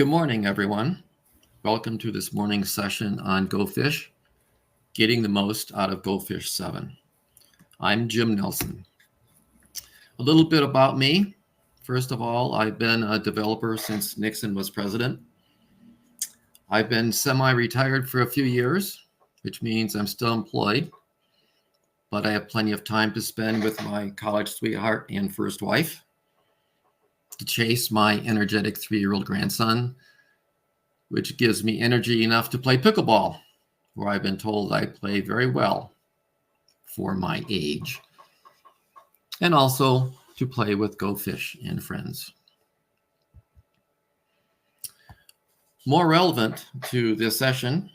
Good morning, everyone. Welcome to this morning's session on GoFish, getting the most out of GoFish 7. I'm Jim Nelson. A little bit about me. First of all, I've been a developer since Nixon was president. I've been semi-retired for a few years, which means I'm still employed, but I have plenty of time to spend with my college sweetheart and first wife, to chase my energetic 3-year-old grandson, which gives me energy enough to play pickleball, where I've been told I play very well for my age, and also to play with GoFish and friends. More relevant to this session,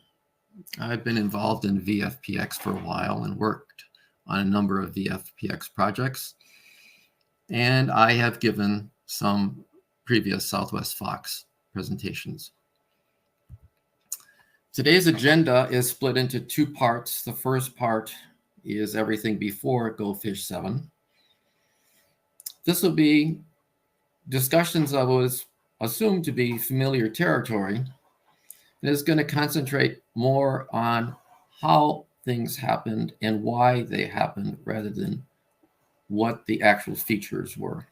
I've been involved in VFPX for a while and worked on a number of VFPX projects, and I have given some previous Southwest Fox presentations. Today's agenda is split into two parts. The first part is everything before GoFish 7. This will be discussions of what is assumed to be familiar territory, and is going to concentrate more on how things happened and why they happened rather than what the actual features were.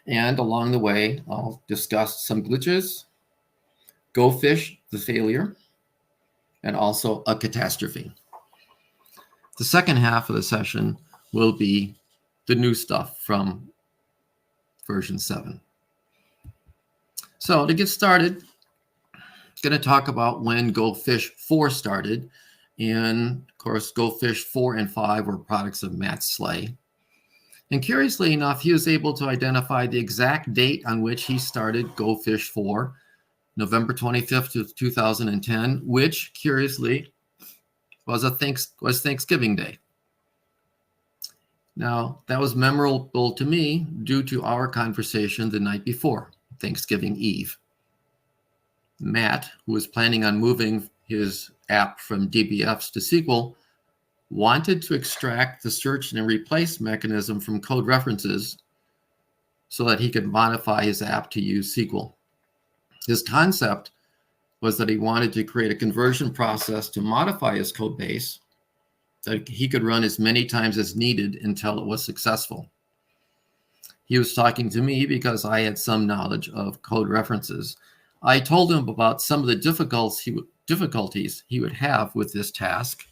And along the way, I'll discuss some glitches, GoFish, the failure, and also a catastrophe. The second half of the session will be the new stuff from version 7. So to get started, I'm going to talk about when GoFish 4 started. And of course, GoFish 4 and 5 were products of Matt Slay. And curiously enough, he was able to identify the exact date on which he started GoFish 4, November 25th of 2010, which curiously was Thanksgiving Day. Now, that was memorable to me due to our conversation the night before, Thanksgiving Eve. Matt, who was planning on moving his app from DBFs to SQL, wanted to extract the search and replace mechanism from code references so that he could modify his app to use SQL. His concept was that he wanted to create a conversion process to modify his code base that he could run as many times as needed until it was successful. He was talking to me because I had some knowledge of code references. I told him about some of the difficulties he would have with this task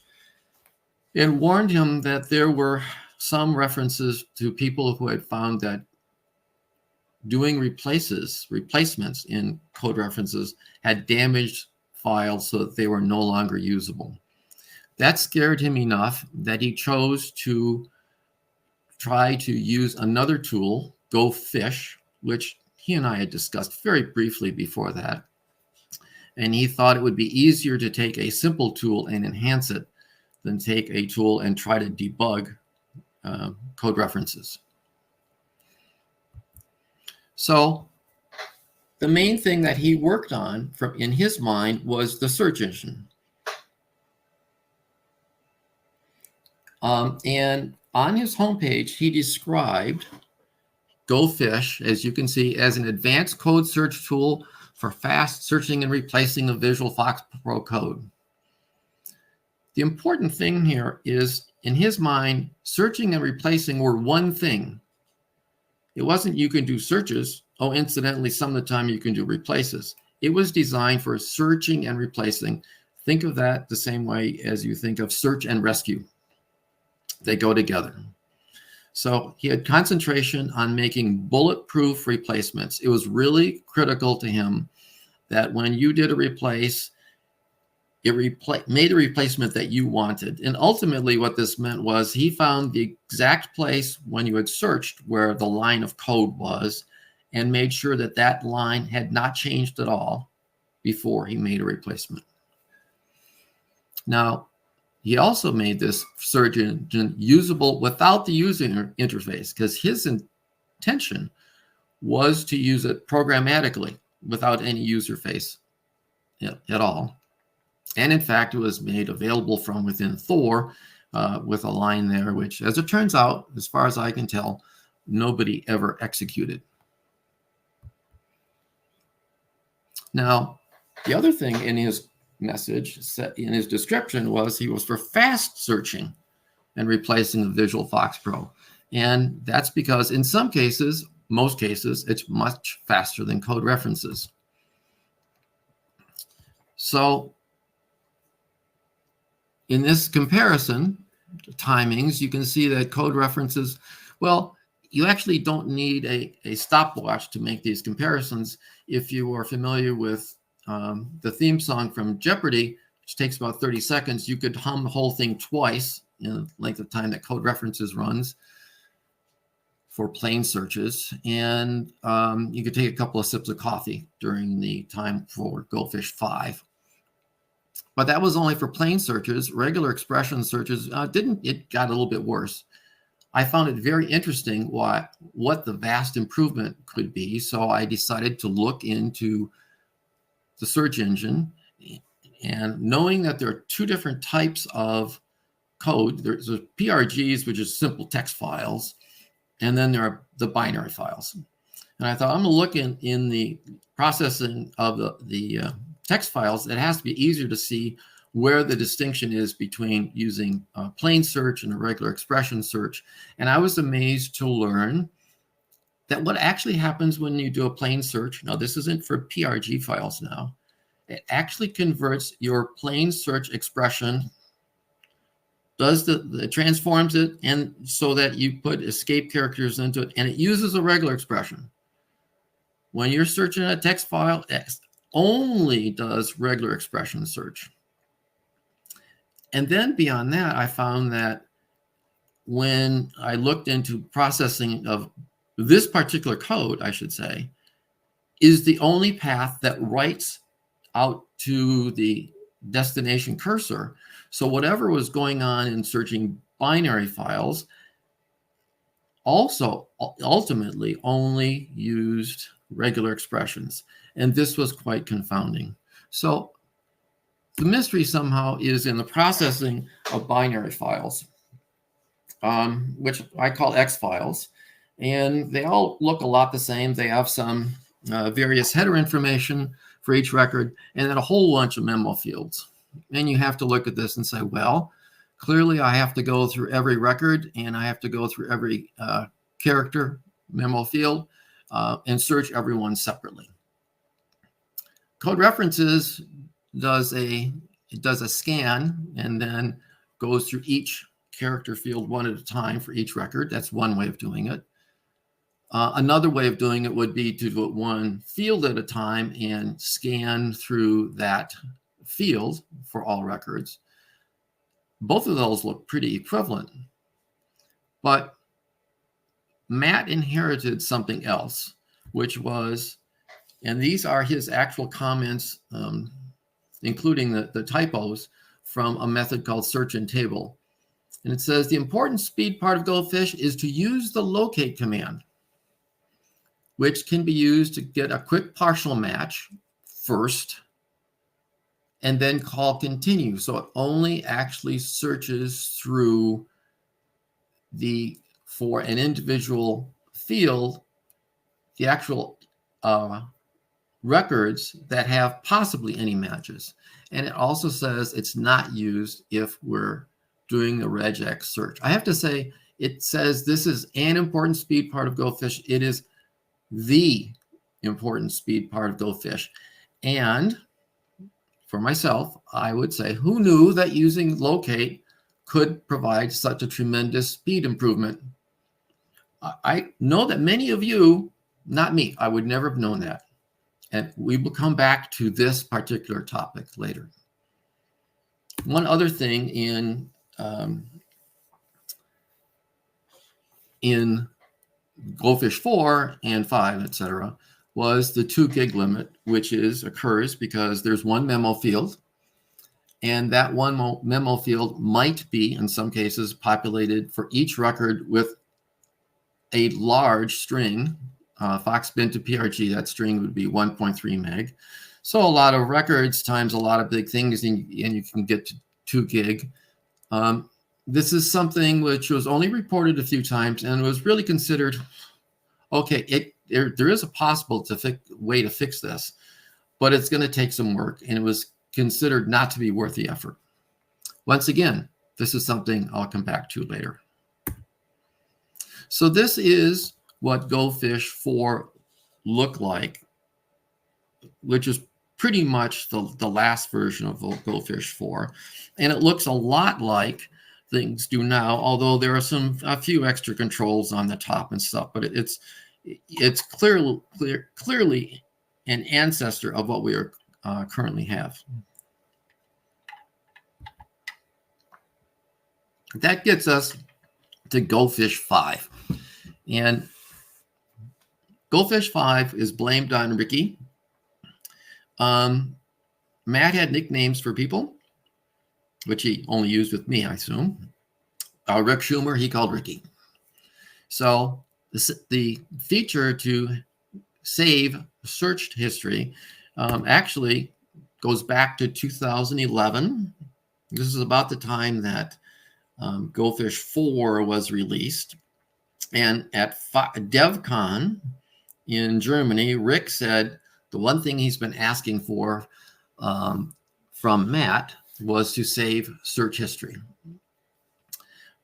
and warned him that there were some references to people who had found that doing replacements in code references had damaged files so that they were no longer usable. That scared him enough that he chose to try to use another tool, GoFish, which he and I had discussed very briefly before that. And he thought it would be easier to take a simple tool and enhance it than take a tool and try to debug code references. So the main thing that he worked on in his mind was the search engine. And on his homepage, he described GoFish, as you can see, as an advanced code search tool for fast searching and replacing of Visual FoxPro code. The important thing here is, in his mind, searching and replacing were one thing. It wasn't you can do searches. Oh, incidentally, some of the time you can do replaces. It was designed for searching and replacing. Think of that the same way as you think of search and rescue. They go together. So he had concentration on making bulletproof replacements. It was really critical to him that when you did a replace, it made a replacement that you wanted. And ultimately what this meant was he found the exact place when you had searched where the line of code was and made sure that that line had not changed at all before he made a replacement. Now, he also made this search engine usable without the user interface, because his intention was to use it programmatically without any user face at all. And in fact, it was made available from within Thor with a line there, which, as it turns out, as far as I can tell, nobody ever executed. Now, the other thing in his message, in his description, was he was for fast searching and replacing the Visual FoxPro. And that's because in some cases, most cases, it's much faster than code references. So in this comparison, timings, you can see that code references, well, you actually don't need a stopwatch to make these comparisons. If you are familiar with the theme song from Jeopardy, which takes about 30 seconds, you could hum the whole thing twice in the length of time that code references runs for plain searches. And you could take a couple of sips of coffee during the time for GoFish 5. But that was only for plain searches. Regular expression searches it got a little bit worse. I found it very interesting what the vast improvement could be. So I decided to look into the search engine, and knowing that there are two different types of code. There's PRGs, which is simple text files, and then there are the binary files. And I thought, I'm going to look in the processing of the text files. It has to be easier to see where the distinction is between using a plain search and a regular expression search. And I was amazed to learn that what actually happens when you do a plain search, now this isn't for PRG files now, it actually converts your plain search expression, it transforms it, and so that you put escape characters into it, and it uses a regular expression. When you're searching a text file, it only does regular expression search. And then beyond that, I found that when I looked into processing of this particular code, I should say, is the only path that writes out to the destination cursor. So whatever was going on in searching binary files also ultimately only used regular expressions. And this was quite confounding. So the mystery somehow is in the processing of binary files, which I call X files. And they all look a lot the same. They have some various header information for each record, and then a whole bunch of memo fields. And you have to look at this and say, well, clearly I have to go through every record, and I have to go through every character memo field and search everyone separately. Code references does a scan and then goes through each character field one at a time for each record. That's one way of doing it. Another way of doing it would be to do it one field at a time and scan through that field for all records. Both of those look pretty equivalent. But Matt inherited something else, which was, and these are his actual comments, including the typos, from a method called search and table. And it says, the important speed part of GoFish is to use the locate command, which can be used to get a quick partial match first, and then call continue. So it only actually searches through for an individual field, the actual records that have possibly any matches. And it also says it's not used if we're doing the regex search. I have to say, it says this is an important speed part of GoFish. It is the important speed part of GoFish. And for myself, I would say, who knew that using locate could provide such a tremendous speed improvement? I know that many of you, not me, I would never have known that. And we will come back to this particular topic later. One other thing in GoFish 4 and 5, etc., was the 2 gig limit, which occurs because there's one memo field, and that one memo field might be, in some cases, populated for each record with a large string. Foxbin to PRG, that string would be 1.3 meg. So a lot of records times a lot of big things, and you can get to 2 gig. This is something which was only reported a few times and was really considered, okay, there is a possible way to fix this. but it's going to take some work, and it was considered not to be worth the effort. Once again, this is something I'll come back to later. So this is what GoFish 4 looked like, which is pretty much the last version of GoFish 4. And it looks a lot like things do now, although there are a few extra controls on the top and stuff, but it's clearly an ancestor of what we are currently have. That gets us to GoFish 5. And GoFish 5 is blamed on Ricky. Matt had nicknames for people, which he only used with me, I assume. Rick Schumer, he called Ricky. So the feature to save searched history actually goes back to 2011. This is about the time that GoFish 4 was released. And at DevCon in Germany, Rick said the one thing he's been asking for from Matt was to save search history.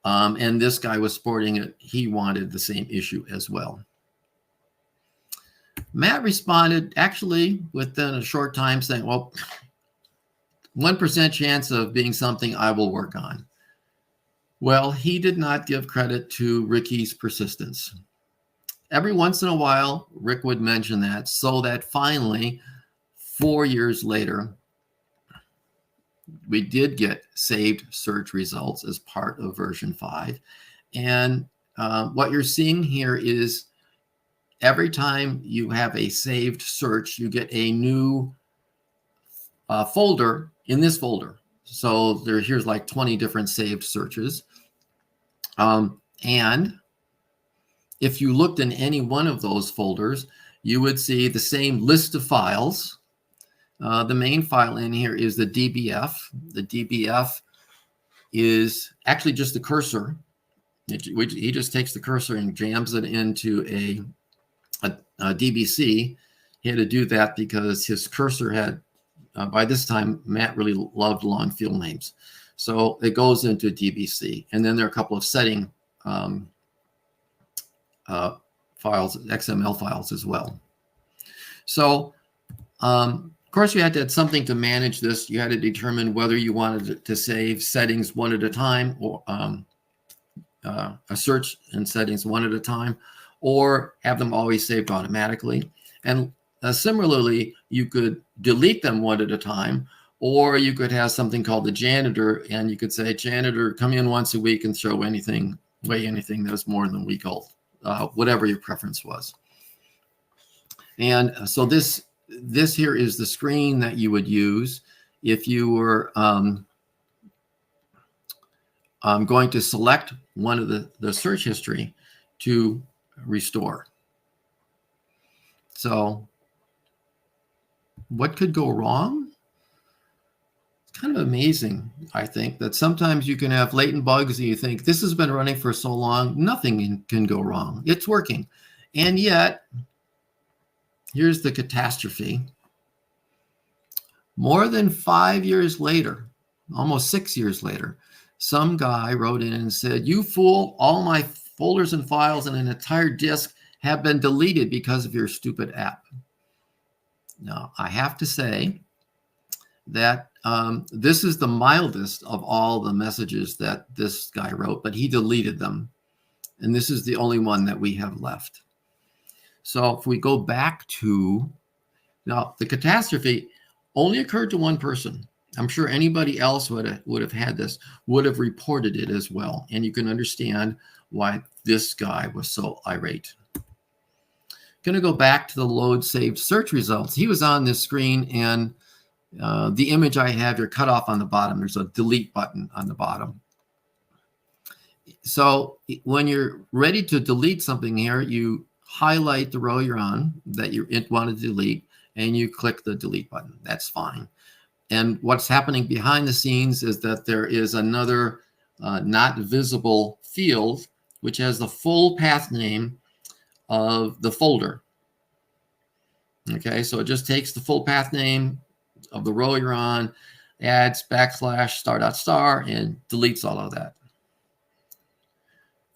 And this guy was sporting it. He wanted the same issue as well. Matt responded actually within a short time saying, well, 1% chance of being something I will work on. Well, he did not give credit to Ricky's persistence. Every once in a while, Rick would mention that, so that finally, 4 years later, we did get saved search results as part of version 5. And what you're seeing here is every time you have a saved search, you get a new folder in this folder. So here's like 20 different saved searches. And if you looked in any one of those folders, you would see the same list of files. The main file in here is the DBF. The DBF is actually just the cursor. He just takes the cursor and jams it into a DBC. He had to do that because his cursor had, by this time, Matt really loved long field names. So it goes into DBC. And then there are a couple of setting files, XML files as well. So, of course, you had to have something to manage this. You had to determine whether you wanted to save settings one at a time, or a search and settings one at a time, or have them always saved automatically. And similarly, you could delete them one at a time, or you could have something called the janitor, and you could say, janitor, come in once a week and throw anything that was more than a week old, whatever your preference was. And so this here is the screen that you would use if you were going to select one of the search history to restore. So what could go wrong? It's kind of amazing, I think, that sometimes you can have latent bugs and you think, this has been running for so long, nothing can go wrong. It's working. And yet, here's the catastrophe. More than 5 years later, almost 6 years later, some guy wrote in and said, you fool, all my folders and files and an entire disk have been deleted because of your stupid app. Now, I have to say that this is the mildest of all the messages that this guy wrote, but he deleted them. And this is the only one that we have left. So if we go back to, now the catastrophe only occurred to one person. I'm sure anybody else would have had this, would have reported it as well. And you can understand why this guy was so irate. Going to go back to the load saved search results. He was on this screen, and the image I have here cut off on the bottom. There's a delete button on the bottom. So when you're ready to delete something here, you highlight the row you're on that you want to delete, and you click the delete button. That's fine. And what's happening behind the scenes is that there is another not visible field, which has the full path name of the folder. Okay, so it just takes the full path name of the row you're on, adds backslash star, and deletes all of that.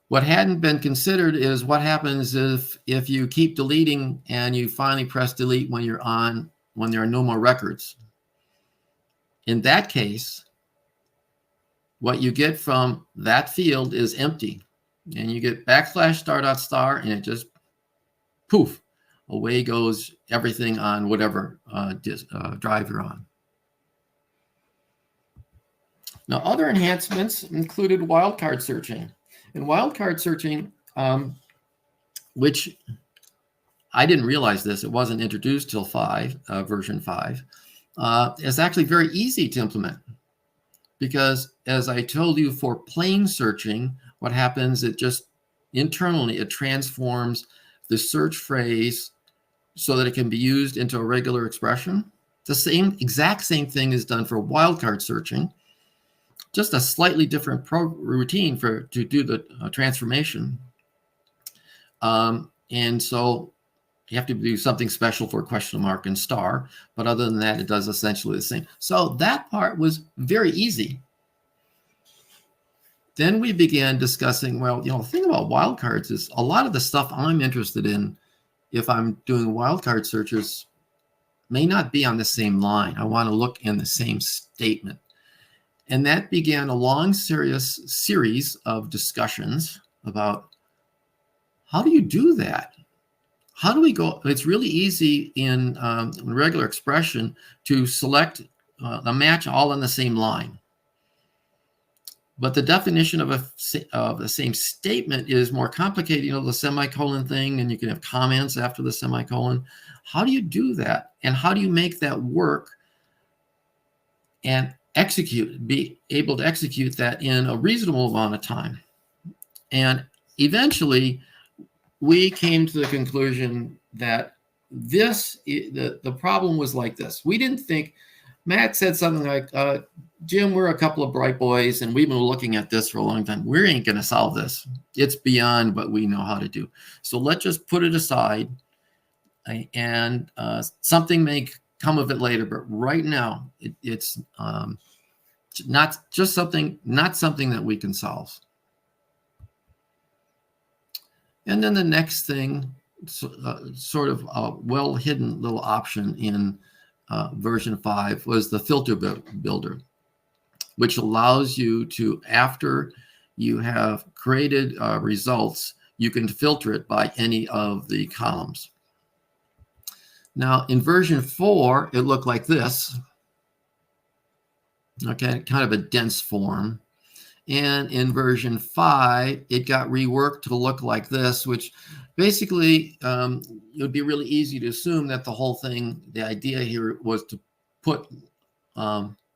What hadn't been considered is what happens if you keep deleting and you finally press delete when there are no more records. In that case, what you get from that field is empty, and you get backslash star, and it just poof, away goes everything on whatever drive you're on. Now, other enhancements included wildcard searching. And wildcard searching, which I didn't realize this, it wasn't introduced till version 5, is actually very easy to implement. Because as I told you, for plain searching, what happens, it just internally, it transforms the search phrase so that it can be used into a regular expression. The exact same thing is done for wildcard searching, just a slightly different routine to do the transformation. And so you have to do something special for question mark and star, but other than that, it does essentially the same. So that part was very easy. Then we began discussing, well, the thing about wildcards is a lot of the stuff I'm interested in, if I'm doing wildcard searches, may not be on the same line. I want to look in the same statement. And that began a long series of discussions about how do you do that? How do we go? It's really easy in regular expression to select a match all on the same line. But the definition of the same statement is more complicated. The semicolon thing, and you can have comments after the semicolon. How do you do that? And how do you make that work and be able to execute that in a reasonable amount of time? And eventually, we came to the conclusion that the problem was like this. We didn't think, Matt said something like, Jim, we're a couple of bright boys, and we've been looking at this for a long time. We ain't going to solve this. It's beyond what we know how to do. So let's just put it aside, and something may come of it later. But right now, it's not something that we can solve. And then the next thing, sort of a well-hidden little option in version 5 was the filter builder, which allows you to, after you have created results, you can filter it by any of the columns. Now, in version 4, it looked like this. Okay, kind of a dense form. And in version 5, it got reworked to look like this, which basically it would be really easy to assume that the whole thing, the idea here was to put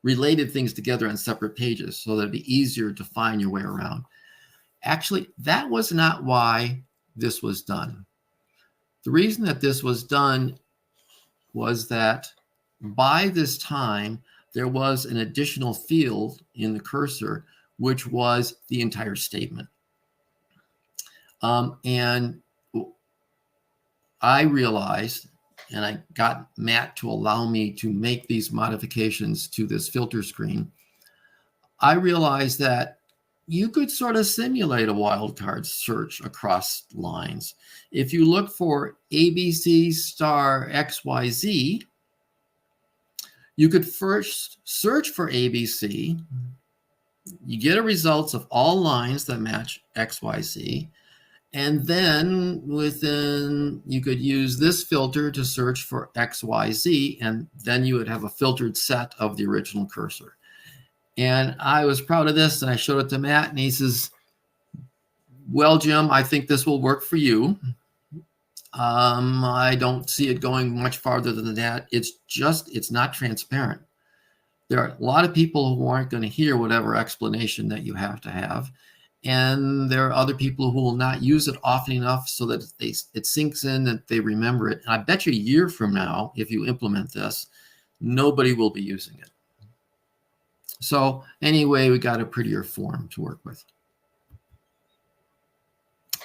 related things together on separate pages so that it'd be easier to find your way around. Actually, that was not why this was done. The reason that this was done was that by this time, there was an additional field in the cursor, which was the entire statement. And I realized, and I got Matt to allow me to make these modifications to this filter screen. I realized that you could sort of simulate a wildcard search across lines. If you look for ABC star XYZ, you could first search for ABC. You get a results of all lines that match XYZ. And then you could use this filter to search for XYZ, and then you would have a filtered set of the original cursor. And I was proud of this, and I showed it to Matt, and he says, well, Jim, I think this will work for you. I don't see it going much farther than that. It's not transparent. There are a lot of people who aren't going to hear whatever explanation that you have to have. And there are other people who will not use it often enough so that it sinks in, that they remember it. And I bet you a year from now, if you implement this, nobody will be using it. So anyway, we got a prettier form to work with.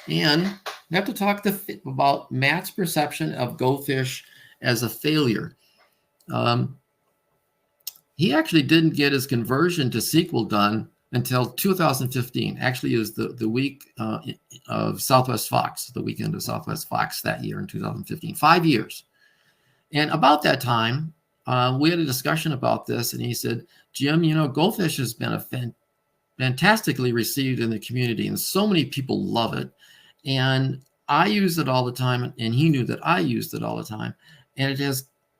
And we have to talk about Matt's perception of GoFish as a failure. He actually didn't get his conversion to SQL done until 2015. Actually, it was the week of Southwest Fox, the weekend of Southwest Fox that year in 2015. 5 years. And about that time, we had a discussion about this, and he said, Jim, you know, GoFish has been fantastically received in the community, and so many people love it. And I use it all the time, and he knew that I used it all the time. And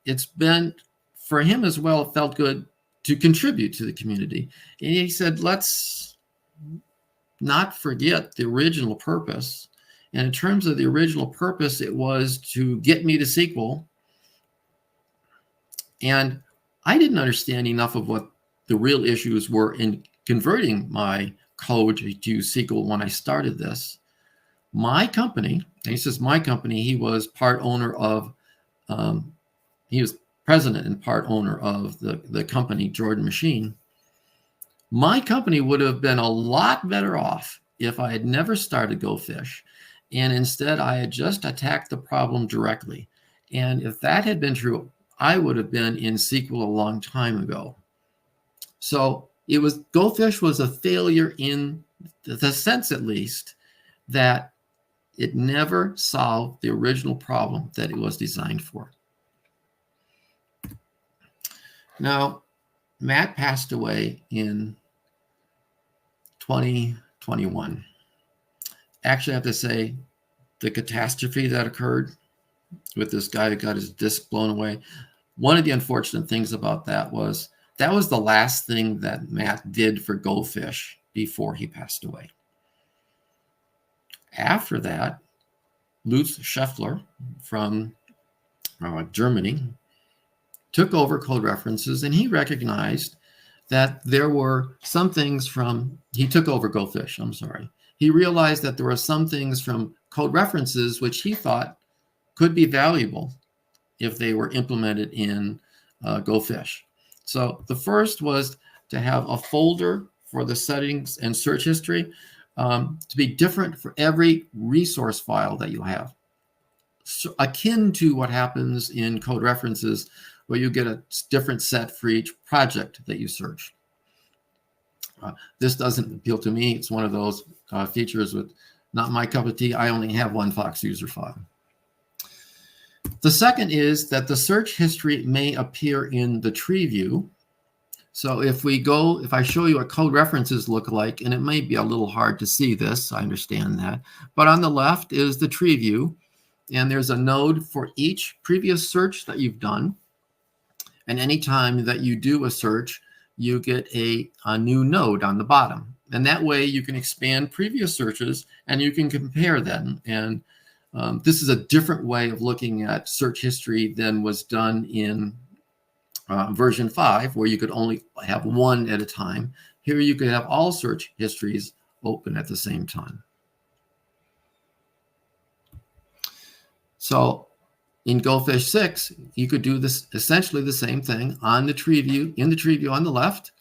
it's been, for him as well, it felt good to contribute to the community. And he said, let's not forget the original purpose. And in terms of the original purpose, it was to get me to SQL. And I didn't understand enough of what the real issues were in converting my code to SQL when I started this. My company, and he says my company, he was part owner of, he was president and part owner of the company, Jordan Machine. My company would have been a lot better off if I had never started GoFish, and instead I had just attacked the problem directly. And if that had been true, I would have been in SQL a long time ago. So GoFish was a failure in the sense, at least, that it never solved the original problem that it was designed for. Now, Matt passed away in 2021. Actually, I have to say, the catastrophe that occurred with this guy who got his disc blown away, one of the unfortunate things about that was the last thing that Matt did for GoFish before he passed away. After that, Lutz Scheffler from Germany took over code references, and he recognized that there were some things he took over GoFish, I'm sorry. He realized that there were some things from code references which he thought could be valuable if they were implemented in GoFish. So the first was to have a folder for the settings and search history to be different for every resource file that you have. So, akin to what happens in code references, where you get a different set for each project that you search. This doesn't appeal to me. It's one of those features with not my cup of tea. I only have one Fox user file. The second is that the search history may appear in the tree view. So if I show you what code references look like, and it may be a little hard to see this, I understand that, but on the left is the tree view, and there's a node for each previous search that you've done. And anytime that you do a search, you get a new node on the bottom. And that way you can expand previous searches and you can compare them. And this is a different way of looking at search history than was done in version 5, where you could only have one at a time. Here you could have all search histories open at the same time. So in GoFish 6, you could do this essentially the same thing on the tree view. In the tree view on the left,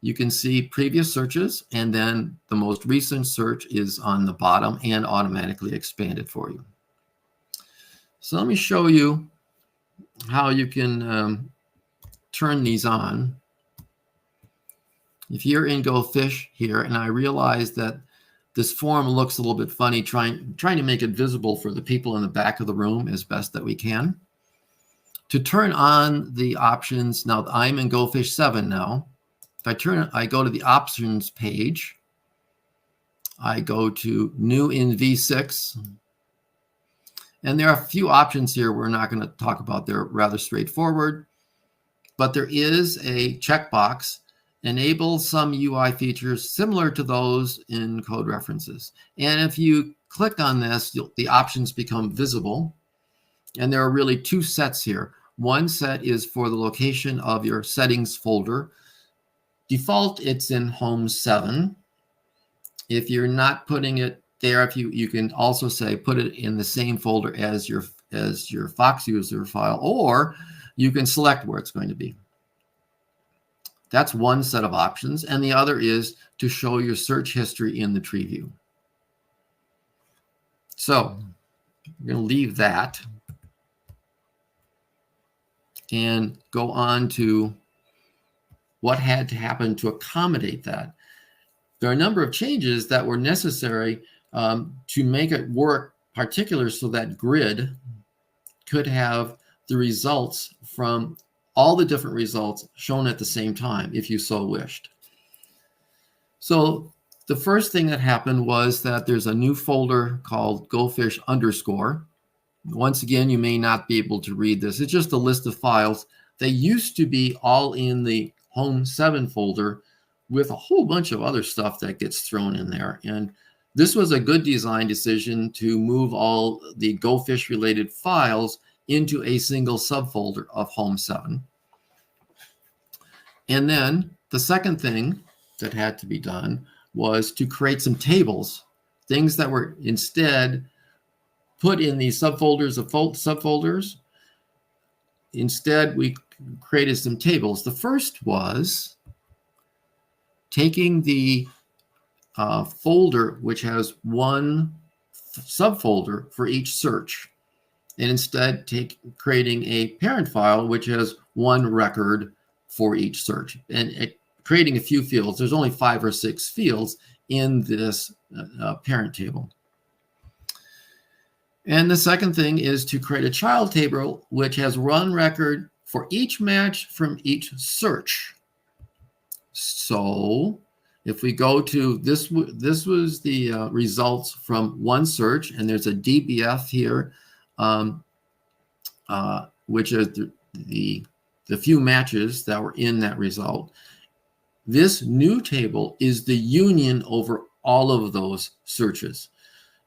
you can see previous searches, and then the most recent search is on the bottom and automatically expanded for you. So let me show you how you can turn these on. If you're in GoFish here, and I realize that this form looks a little bit funny, trying to make it visible for the people in the back of the room as best that we can. To turn on the options, now I'm in GoFish 7 now. If I go to the options page, I go to new in V6, and there are a few options here we're not going to talk about. They're rather straightforward, but there is a checkbox: enable some UI features similar to those in code references. And if you click on this, the options become visible. And there are really two sets here. One set is for the location of your settings folder. Default, it's in Home 7. If you're not putting it there, you can also say put it in the same folder as your Fox user file, or you can select where it's going to be. That's one set of options, and the other is to show your search history in the tree view. So we're going to leave that. and go on to what had to happen to accommodate that. There are a number of changes that were necessary to make it work, particularly so that grid could have the results from all the different results shown at the same time, if you so wished. So the first thing that happened was that there's a new folder called GoFish _. Once again, you may not be able to read this. It's just a list of files. They used to be all in the Home 7 folder with a whole bunch of other stuff that gets thrown in there. And this was a good design decision to move all the GoFish related files into a single subfolder of Home 7. And then the second thing that had to be done was to create some tables, things that were instead put in the subfolders of subfolders. Instead, we created some tables. The first was taking the folder, which has one subfolder for each search, and instead creating a parent file, which has one record for each search, and creating a few fields. There's only 5 or 6 fields in this parent table. And the second thing is to create a child table, which has one record for each match from each search. So if we go to this was the results from one search, and there's a DBF here, which is the few matches that were in that result. This new table is the union over all of those searches.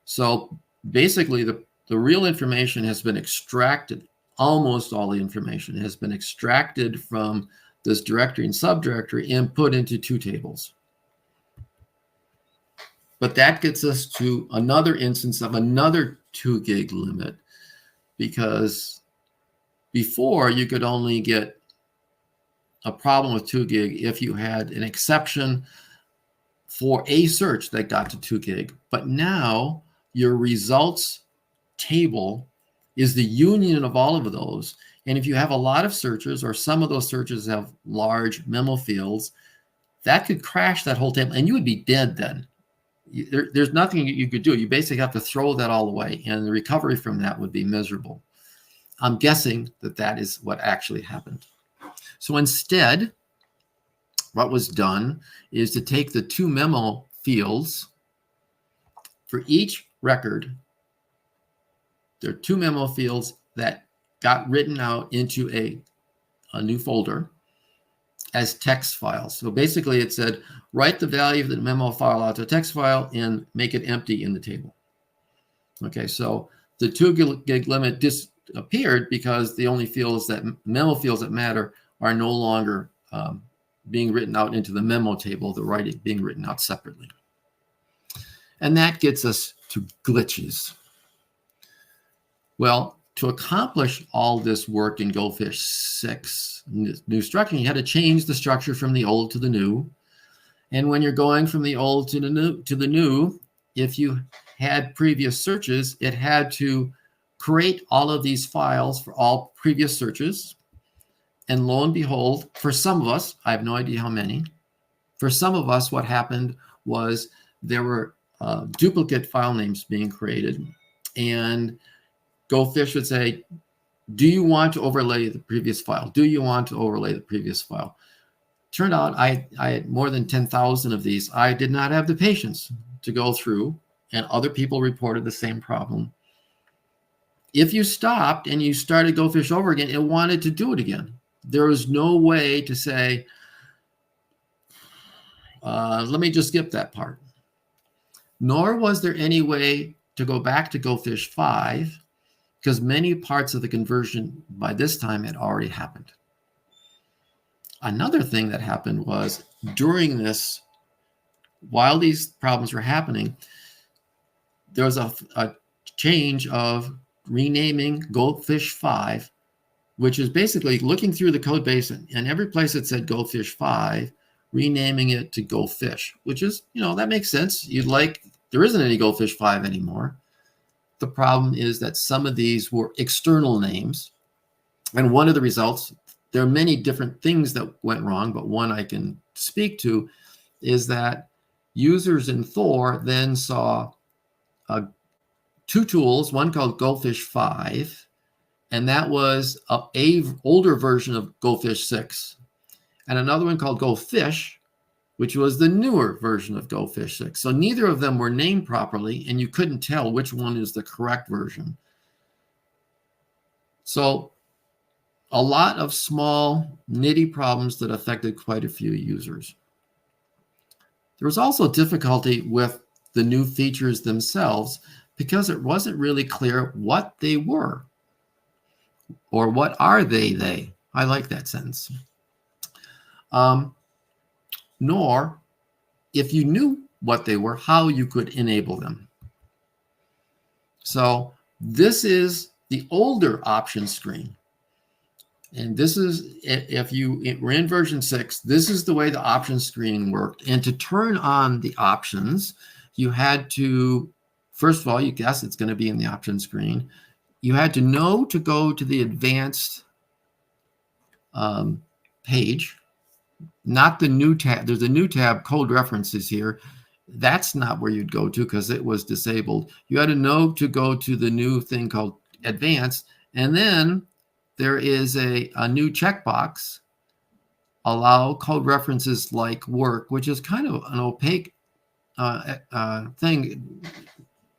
So basically, the real information has been extracted. Almost all the information has been extracted from this directory and subdirectory and put into 2 tables. But that gets us to another instance of another 2 gig limit, because before you could only get a problem with 2 gig if you had an exception for a search that got to 2 gig. But now your results table is the union of all of those. And if you have a lot of searches, or some of those searches have large memo fields, that could crash that whole table, and you would be dead then. There's nothing you could do. You basically have to throw that all away, and the recovery from that would be miserable. I'm guessing that that is what actually happened. So instead, what was done is to take the 2 memo fields for each record. There are 2 memo fields that got written out into a new folder as text files. So basically it said, write the value of the memo file out to a text file and make it empty in the table. Okay, so the 2 gig limit disappeared because the only memo fields that matter are no longer being written out into the memo table. They're being written out separately. And that gets us to glitches. Well, to accomplish all this work in GoFish 6 new structure, you had to change the structure from the old to the new. And when you're going from the old to the new, if you had previous searches, it had to create all of these files for all previous searches. And lo and behold, for some of us, I have no idea how many, for some of us, what happened was there were duplicate file names being created. And GoFish would say, do you want to overlay the previous file? Do you want to overlay the previous file? Turned out I had more than 10,000 of these. I did not have the patience to go through, and other people reported the same problem. If you stopped and you started GoFish over again, it wanted to do it again. There was no way to say, let me just skip that part. Nor was there any way to go back to GoFish 5, because many parts of the conversion by this time had already happened. Another thing that happened was during this, while these problems were happening, there was a change of renaming GoFish 5, which is basically looking through the code base, and every place it said GoFish 5, renaming it to GoFish, which is, that makes sense. There isn't any GoFish 5 anymore. The problem is that some of these were external names, And one of the results, there are many different things that went wrong, but one I can speak to is that users in Thor then saw two tools, one called GoFish 5, and that was a older version of GoFish 6, and another one called GoFish, which was the newer version of GoFish 6. So neither of them were named properly, and you couldn't tell which one is the correct version. So a lot of small nitty problems that affected quite a few users. There was also difficulty with the new features themselves because it wasn't really clear what they were, or what are they. I like that sentence. Nor, if you knew what they were, how you could enable them. So this is the older option screen. And this is, if you were in version 6, this is the way the option screen worked. And to turn on the options, you had to, first of all, you guess it's going to be in the option screen. You had to know to go to the advanced page, not the new tab. There's a new tab, code references here. That's not where you'd go to because it was disabled. You had to know to go to the new thing called advanced, and then there is a new checkbox, allow code references like work, which is kind of an opaque thing.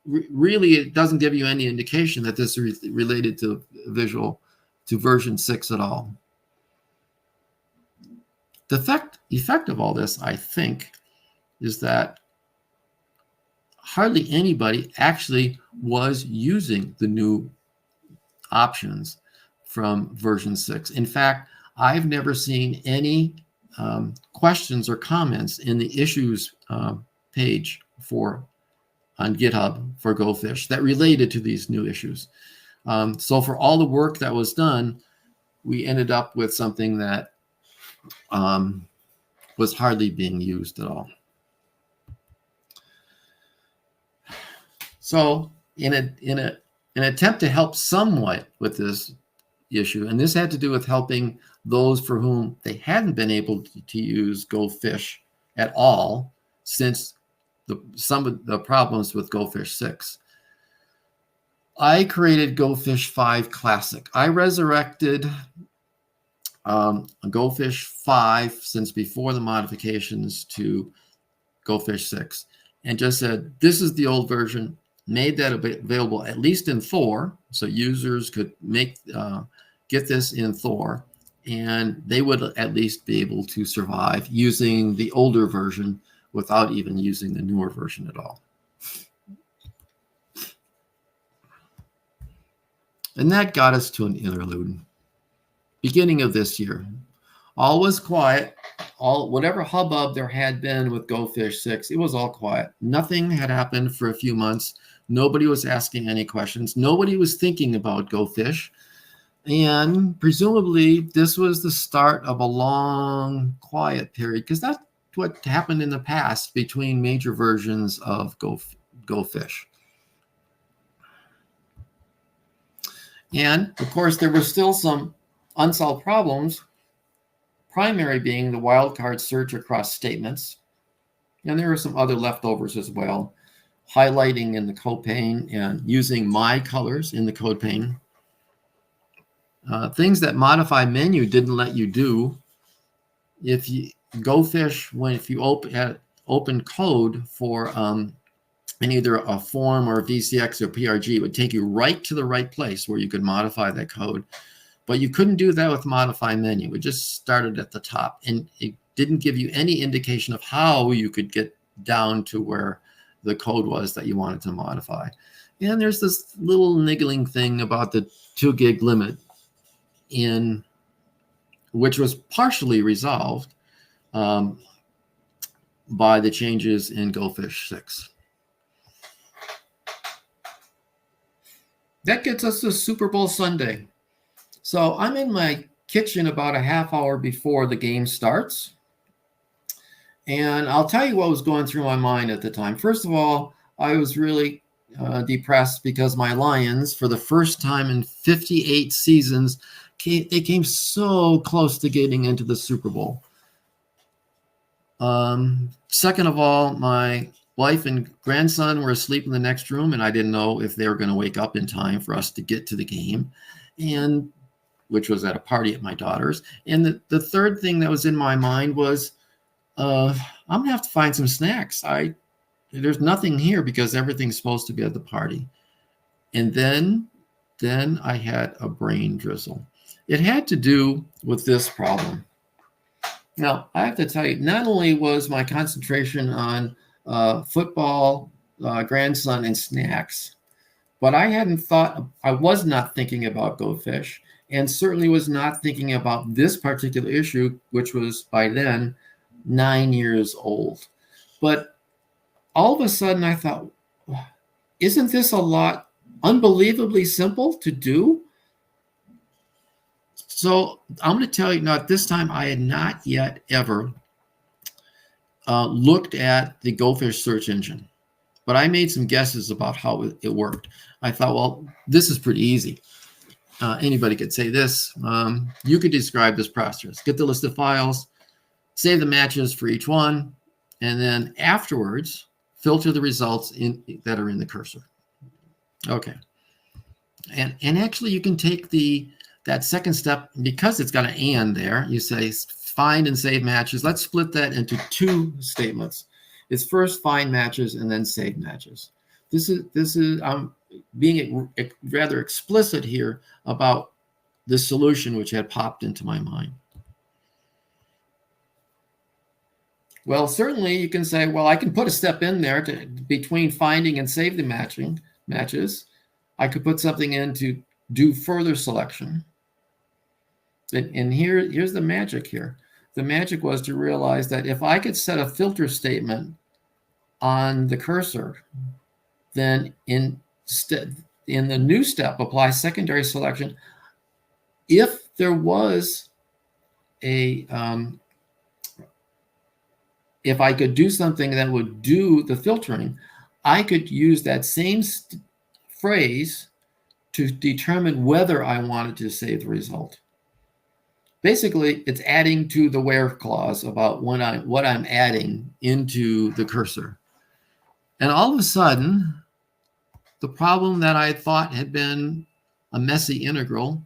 Really, it doesn't give you any indication that this is related to version 6 at all. The effect of all this, I think, is that hardly anybody actually was using the new options from version 6. In fact, I've never seen any questions or comments in the issues page on GitHub for GoFish that related to these new issues. So for all the work that was done, we ended up with something that was hardly being used at all. So in an attempt to help somewhat with this issue, and this had to do with helping those for whom they hadn't been able to use GoFish at all since some of the problems with GoFish 6. I created GoFish 5 Classic. I resurrected GoFish 5 since before the modifications to GoFish 6, and just said, this is the old version, made that available at least in Thor, so users could get this in Thor, and they would at least be able to survive using the older version without even using the newer version at all. And that got us to an interlude. Beginning of this year, all was quiet. Whatever hubbub there had been with GoFish 6, it was all quiet. Nothing had happened for a few months. Nobody was asking any questions. Nobody was thinking about GoFish. And presumably, this was the start of a long, quiet period, because that's what happened in the past between major versions of GoFish. And, of course, there were still some unsolved problems, primary being the wildcard search across statements. And there are some other leftovers as well, highlighting in the code pane and using my colors in the code pane. Things that modify menu didn't let you do. If you GoFish, if you open code for in either a form or a VCX or PRG, it would take you right to the right place where you could modify that code. But you couldn't do that with modify menu. It just started at the top, and it didn't give you any indication of how you could get down to where the code was that you wanted to modify. And there's this little niggling thing about the 2 gig limit, which was partially resolved by the changes in GoFish 6. That gets us to Super Bowl Sunday. So I'm in my kitchen about a half hour before the game starts. And I'll tell you what was going through my mind at the time. First of all, I was really depressed because my Lions, for the first time in 58 seasons, they came so close to getting into the Super Bowl. Second of all, my wife and grandson were asleep in the next room, and I didn't know if they were going to wake up in time for us to get to the game, and which was at a party at my daughter's. And the third thing that was in my mind was, I'm going to have to find some snacks. There's nothing here because everything's supposed to be at the party. And then I had a brain drizzle. It had to do with this problem. Now, I have to tell you, not only was my concentration on football, grandson, and snacks, but I was not thinking about GoFish, and certainly was not thinking about this particular issue, which was by then 9 years old. But all of a sudden I thought, isn't this a lot unbelievably simple to do? So I'm going to tell you, now at this time, I had not yet ever looked at the GoFish search engine, but I made some guesses about how it worked. I thought, well, this is pretty easy. Anybody could say this. You could describe this process. Get the list of files, save the matches for each one, and then afterwards, filter the results that are in the cursor. Okay. And actually, you can take that second step, because it's got an and there, you say find and save matches. Let's split that into two statements. It's first find matches and then save matches. This is being rather explicit here about the solution which had popped into my mind. Well, certainly you can say, well, I can put a step in there between finding and save the matches. I could put something in to do further selection. And here's the magic here. The magic was to realize that if I could set a filter statement on the cursor, then in the new step, apply secondary selection. If there was if I could do something that would do the filtering, I could use that same phrase to determine whether I wanted to save the result. Basically, it's adding to the where clause about what I'm adding into the cursor. And all of a sudden, the problem that I thought had been a messy integral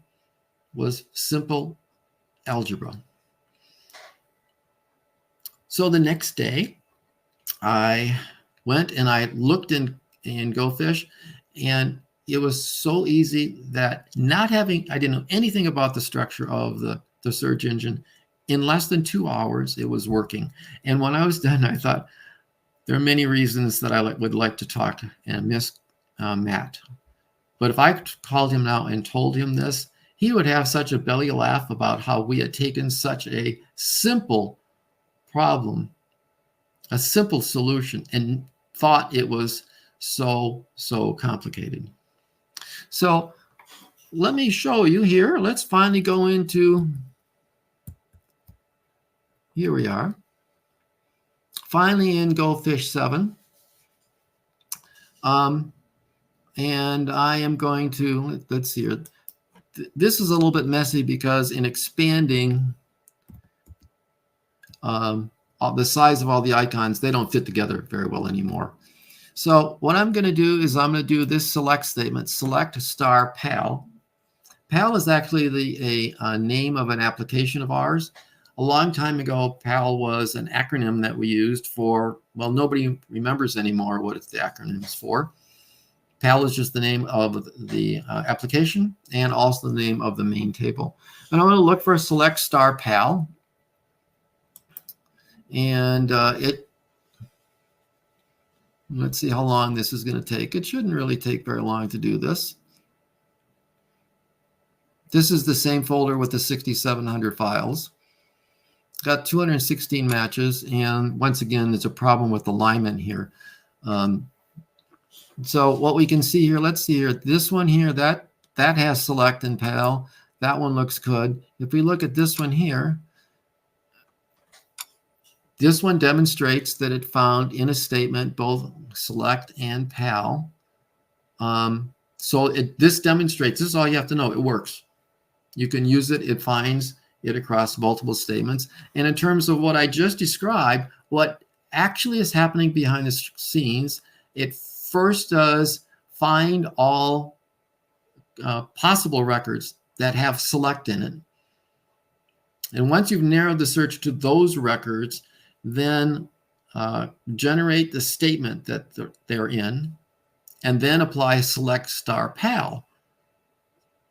was simple algebra. So the next day, I went and I looked in GoFish, and it was so easy that I didn't know anything about the structure of the search engine. In less than 2 hours, it was working. And when I was done, I thought, there are many reasons that I would like to talk and miss Matt. But if I called him now and told him this, he would have such a belly laugh about how we had taken such a simple problem, a simple solution, and thought it was so complicated. So let me show you here. Let's finally go into, here we are, finally in GoFish 7. And I am going to, let's see here. This is a little bit messy because in expanding the size of all the icons, they don't fit together very well anymore. So what I'm going to do is I'm going to do this select statement, select star PAL. PAL is actually a name of an application of ours. A long time ago, PAL was an acronym that we used for, well, nobody remembers anymore what the acronym is for. PAL is just the name of the application and also the name of the main table. And I'm going to look for select star PAL. And let's see how long this is going to take. It shouldn't really take very long to do this. This is the same folder with the 6,700 files. Got 216 matches, and once again, there's a problem with alignment here. So what we can see here, let's see here, this one here, that has select and PAL. That one looks good. If we look at this one here, this one demonstrates that it found in a statement both select and PAL. So this demonstrates, this is all you have to know, it works. You can use it. It finds it across multiple statements. And in terms of what I just described, what actually is happening behind the scenes, it first does find all possible records that have select in it. And once you've narrowed the search to those records, then generate the statement that they're in, and then apply select star pal.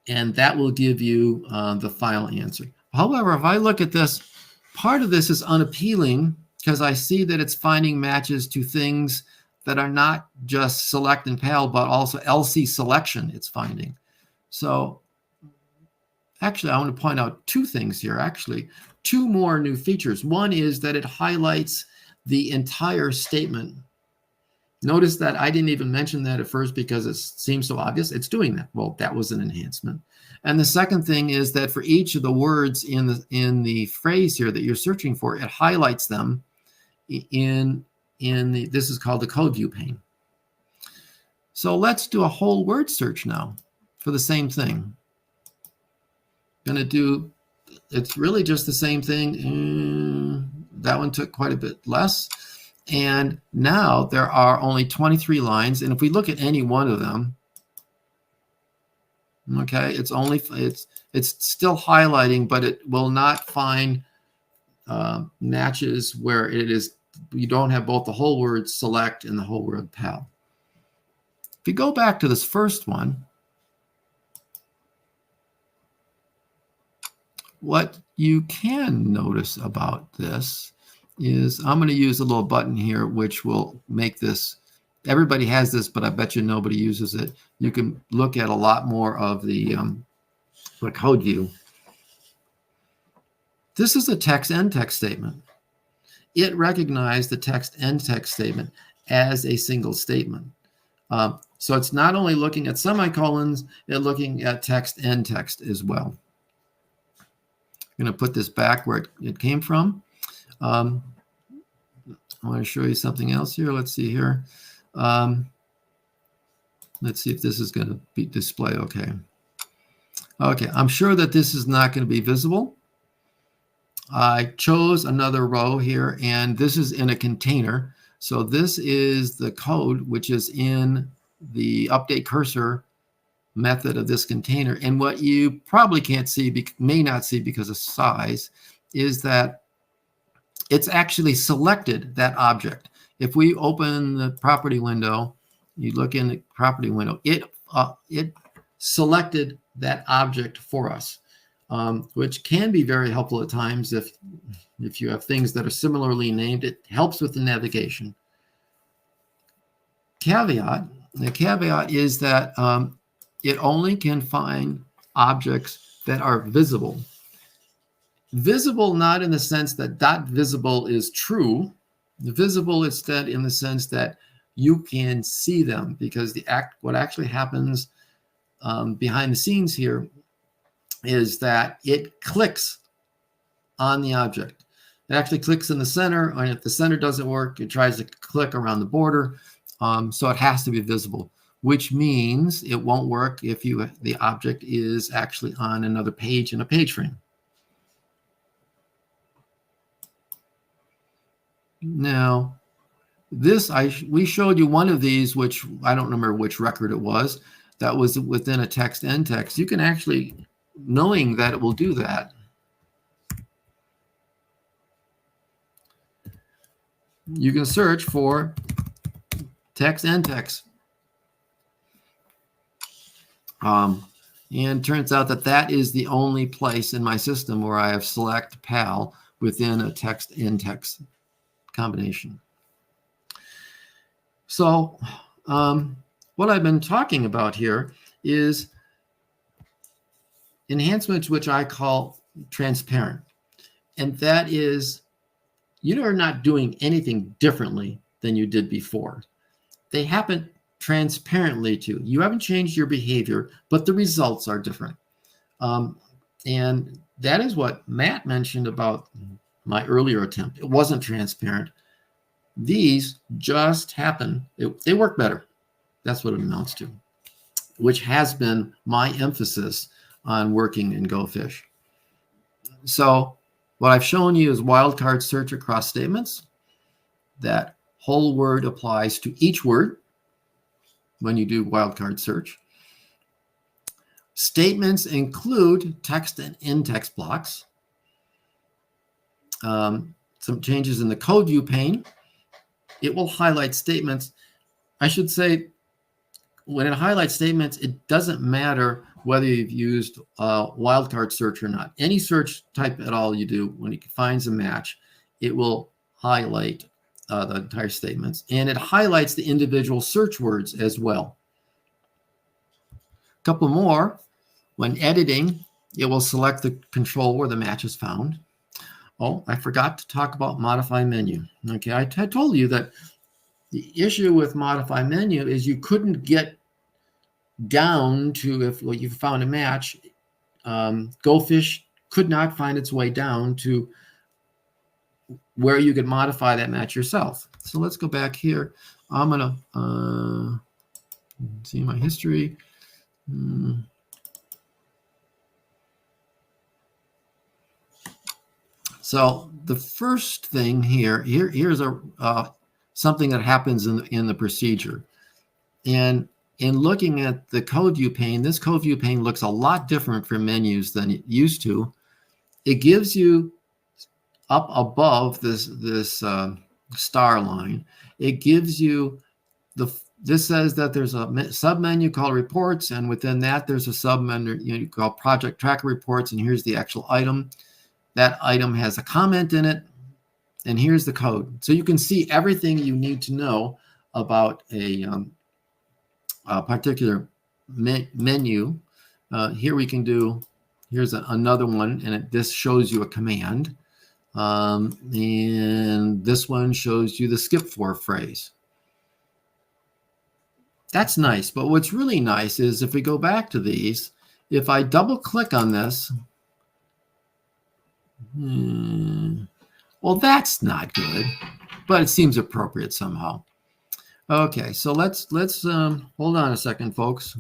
And that will give you the final answer. However, if I look at this, part of this is unappealing because I see that it's finding matches to things that are not just select and pal, but also LC selection it's finding. So actually, I want to point out two things here, actually, two more new features. One is that it highlights the entire statement. Notice that I didn't even mention that at first because it seems so obvious. It's doing that. Well, that was an enhancement. And the second thing is that for each of the words in the phrase here that you're searching for, it highlights them in the, this is called the code view pane. So let's do a whole word search now for the same thing. Going to do, it's really just the same thing. That one took quite a bit less. And now there are only 23 lines. And if we look at any one of them, okay, it's still highlighting, but it will not find matches where it is, you don't have both the whole word select and the whole word pal. If you go back to this first one, what you can notice about this is I'm going to use a little button here which will make this, everybody has this, but I bet you nobody uses it. You can look at a lot more of the code view. This is a text end text statement. It recognized the text end text statement as a single statement. So it's not only looking at semicolons, it's looking at text end text as well. I'm going to put this back where it came from. I want to show you something else here. Let's see here. Let's see if this is going to be display okay. Okay, I'm sure that this is not going to be visible. I chose another row here, and this is in a container. So this is the code which is in the update cursor method of this container. And what you probably can't see, may not see because of size, is that it's actually selected that object. If we open the property window, you look in the property window, it selected that object for us, which can be very helpful at times if you have things that are similarly named. It helps with the navigation. The caveat is that it only can find objects that are visible. Visible not in the sense that dot visible is true. Visible instead in the sense that you can see them, because what actually happens behind the scenes here is that it clicks on the object. It actually clicks in the center, and if the center doesn't work, it tries to click around the border. So it has to be visible, which means it won't work if the object is actually on another page in a page frame. Now, we showed you one of these, which I don't remember which record it was, that was within a text end text. You can actually, knowing that it will do that, you can search for text end text. And it turns out that that is the only place in my system where I have select pal within a text end text combination. So what I've been talking about here is enhancements which I call transparent. And that is, you are not doing anything differently than you did before. They happen transparently to you. You haven't changed your behavior, but the results are different. And that is what Matt mentioned about my earlier attempt. It wasn't transparent. These just happen. They work better. That's what it amounts to, which has been my emphasis on working in GoFish. So what I've shown you is wildcard search across statements. That whole word applies to each word when you do wildcard search. Statements include text and in-text blocks. Some changes in the code view pane. It will highlight statements. I should say, when it highlights statements, it doesn't matter whether you've used wildcard search or not. Any search type at all you do, when it finds a match, it will highlight the entire statements. And it highlights the individual search words as well. A couple more. When editing, it will select the control where the match is found. Oh, I forgot to talk about modify menu. Okay, I told you that the issue with modify menu is you couldn't get down to, if you found a match, GoFish could not find its way down to where you could modify that match yourself. So let's go back here. I'm gonna see my history. So the first thing here's something that happens in the procedure. And in looking at the code view pane, this code view pane looks a lot different from menus than it used to. It gives you up above this star line, it gives you this says that there's a submenu called reports, and within that there's a submenu called project tracker reports, and here's the actual item. That item has a comment in it, and here's the code. So you can see everything you need to know about a particular menu. Here we can do, here's another one, and this shows you a command. And this one shows you the skip for phrase. That's nice, but what's really nice is if we go back to these, if I double click on this, well, that's not good, but it seems appropriate somehow. Okay, so let's hold on a second, folks.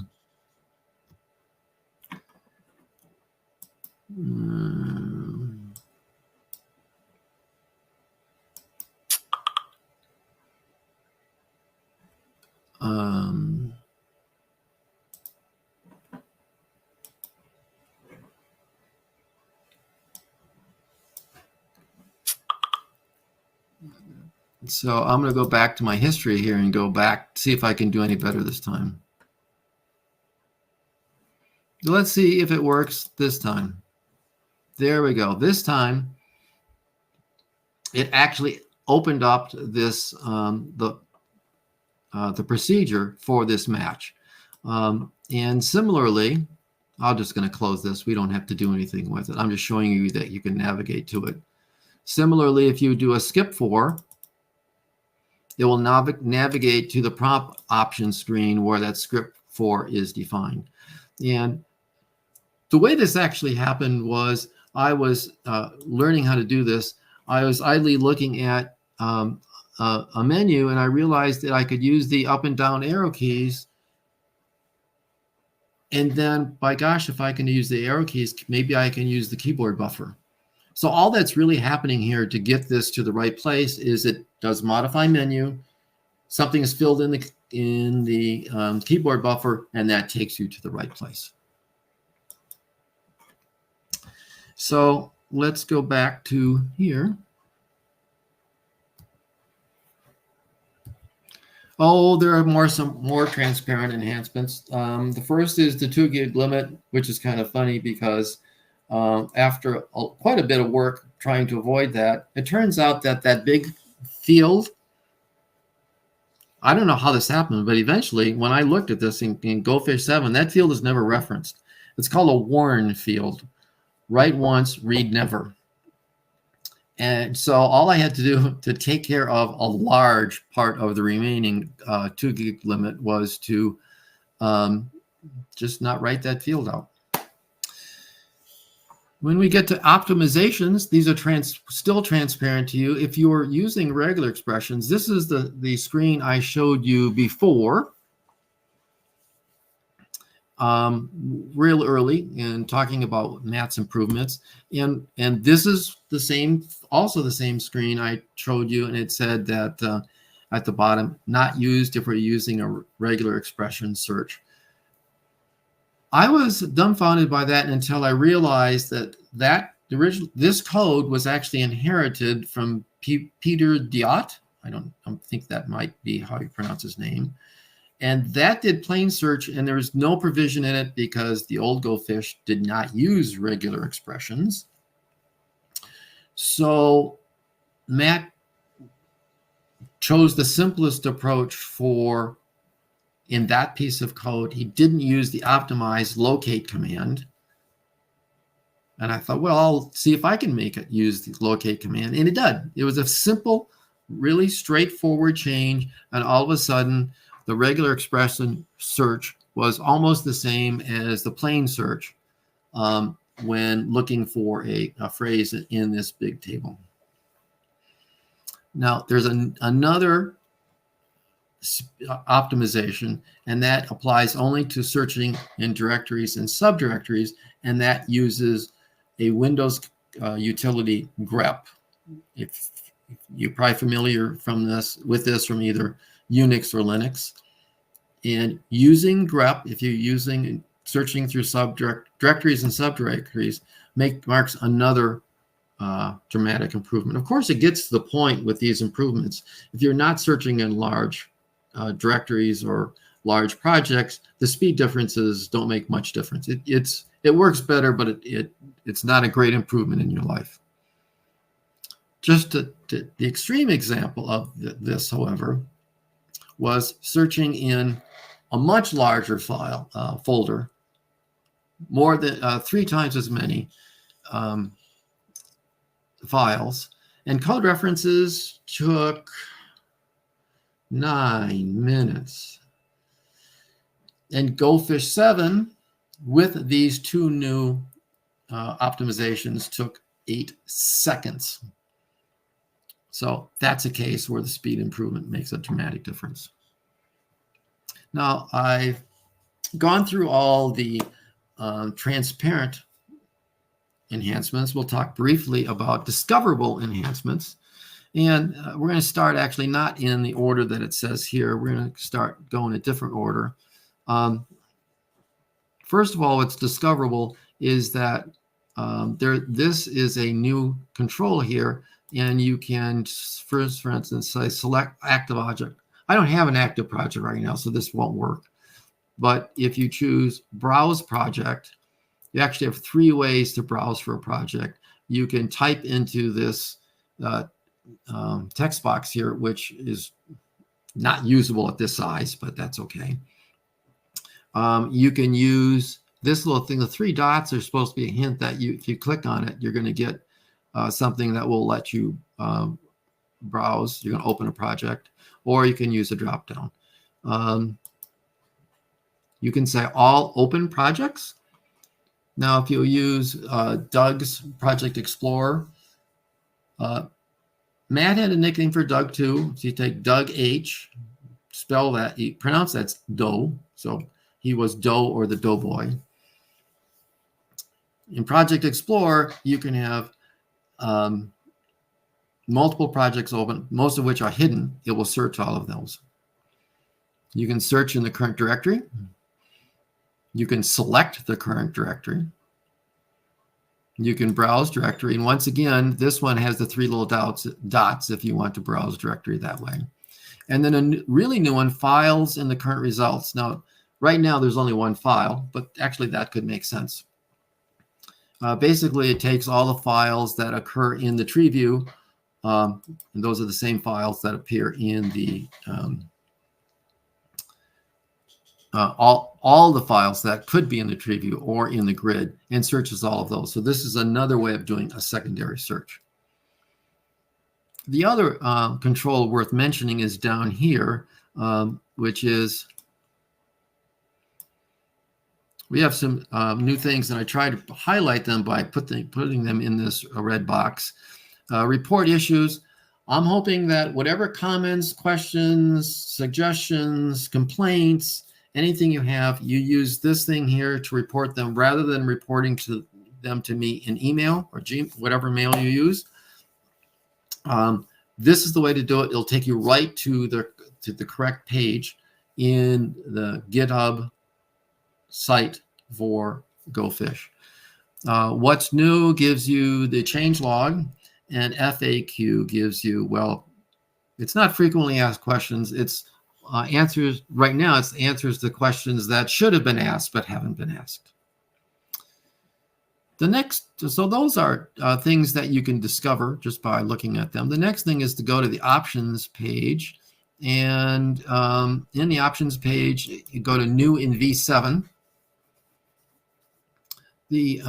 So I'm going to go back to my history here and go back, see if I can do any better this time. Let's see if it works this time. There we go. This time, it actually opened up this the procedure for this match. And similarly, I'm just going to close this. We don't have to do anything with it. I'm just showing you that you can navigate to it. Similarly, if you do a skip for, it will navigate to the prompt option screen where that script for is defined. And the way this actually happened was I was learning how to do this. I was idly looking at a menu, and I realized that I could use the up and down arrow keys. And then, by gosh, if I can use the arrow keys, maybe I can use the keyboard buffer. So all that's really happening here to get this to the right place is it does modify menu, something is filled in the keyboard buffer, and that takes you to the right place. So let's go back to here. Oh, there are some more transparent enhancements. The first is the 2 gig limit, which is kind of funny because after quite a bit of work trying to avoid that, it turns out that that big field, I don't know how this happened, but eventually when I looked at this in GoFish 7, that field is never referenced. It's called a warn field. Write once, read never. And so all I had to do to take care of a large part of the remaining 2 gig limit was to just not write that field out. When we get to optimizations, these are still transparent to you. If you're using regular expressions, this is the screen I showed you before. real early in talking about Matt's improvements. And this is the same, also the same screen I showed you, and it said that at the bottom, not used if we're using a regular expression search. I was dumbfounded by that until I realized that this code was actually inherited from Peter Diotte. I don't think that might be how you pronounce his name. And that did plain search, and there was no provision in it because the old GoFish did not use regular expressions. So Matt chose the simplest approach for, in that piece of code, he didn't use the optimize locate command. And I thought, well, I'll see if I can make it use the locate command. And it did. It was a simple, really straightforward change. And all of a sudden, the regular expression search was almost the same as the plain search when looking for a phrase in this big table. Now, there's another optimization, and that applies only to searching in directories and subdirectories, and that uses a Windows utility grep. If you're probably familiar with this from either Unix or Linux. And using grep, if you're searching through directories and subdirectories, marks another dramatic improvement. Of course, it gets to the point with these improvements. If you're not searching in large directories or large projects, the speed differences don't make much difference. It works better, but it's not a great improvement in your life. Just the extreme example of this, however, was searching in a much larger folder, more than 3 times as many files, and code references took 9 minutes. And GoFish 7, with these 2 new optimizations, took 8 seconds. So that's a case where the speed improvement makes a dramatic difference. Now, I've gone through all the transparent enhancements. We'll talk briefly about discoverable enhancements. And we're going to start actually not in the order that it says here. We're going to start going a different order. First of all, what's discoverable is that this is a new control here. And you can, for instance, say select active object. I don't have an active project right now, so this won't work. But if you choose browse project, you actually have 3 ways to browse for a project. You can type into this text box here, which is not usable at this size, but that's okay. You can use this little thing. The 3 dots are supposed to be a hint that if you click on it, you're going to get something that will let you browse. You're going to open a project, or you can use a drop down. You can say all open projects. Now, if you use Doug's Project Explorer, Matt had a nickname for Doug too. So you take Doug H, spell that, you pronounce that's Doe. So he was Doe or the Doughboy. In Project Explorer, you can have multiple projects open, most of which are hidden. It will search all of those. You can search in the current directory. You can select the current directory. You can browse directory. And once again, this one has the 3 little dots if you want to browse directory that way. And then a really new one, files in the current results. Now, right now, there's only 1 file, but actually that could make sense. Basically, it takes all the files that occur in the tree view, and those are the same files that appear in the all the files that could be in the tree view or in the grid, and searches all of those. So this is another way of doing a secondary search. The other control worth mentioning is down here, which is we have some new things, and I try to highlight them by putting them in this red box. Report issues. I'm hoping that whatever comments, questions, suggestions, complaints, anything you have, you use this thing here to report them rather than reporting them to me in email or whatever mail you use. This is the way to do it. It'll take you right to the correct page in the GitHub site for GoFish. What's new gives you the change log, and FAQ gives you, well, it's not frequently asked questions. It's answers. Right now, it's answers to questions that should have been asked but haven't been asked. So those are things that you can discover just by looking at them. The next thing is to go to the options page. And in the options page, you go to new in V7. The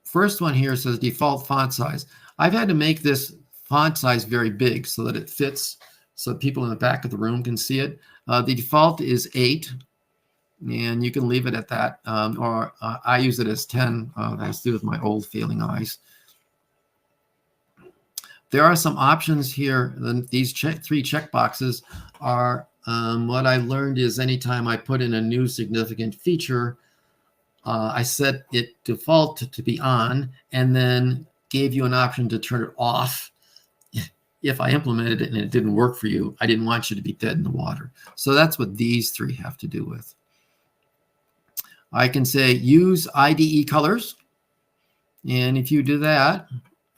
first one here says default font size. I've had to make this font size very big so that it fits, so people in the back of the room can see it. The default is 8. And you can leave it at that, or I use it as 10. That has to do with my old failing eyes. There are some options here. These 3 check boxes are what I learned is anytime I put in a new significant feature, I set it default to be on, and then gave you an option to turn it off if I implemented it and it didn't work for you. I didn't want you to be dead in the water. So that's what these 3 have to do with. I can say use IDE colors. And if you do that,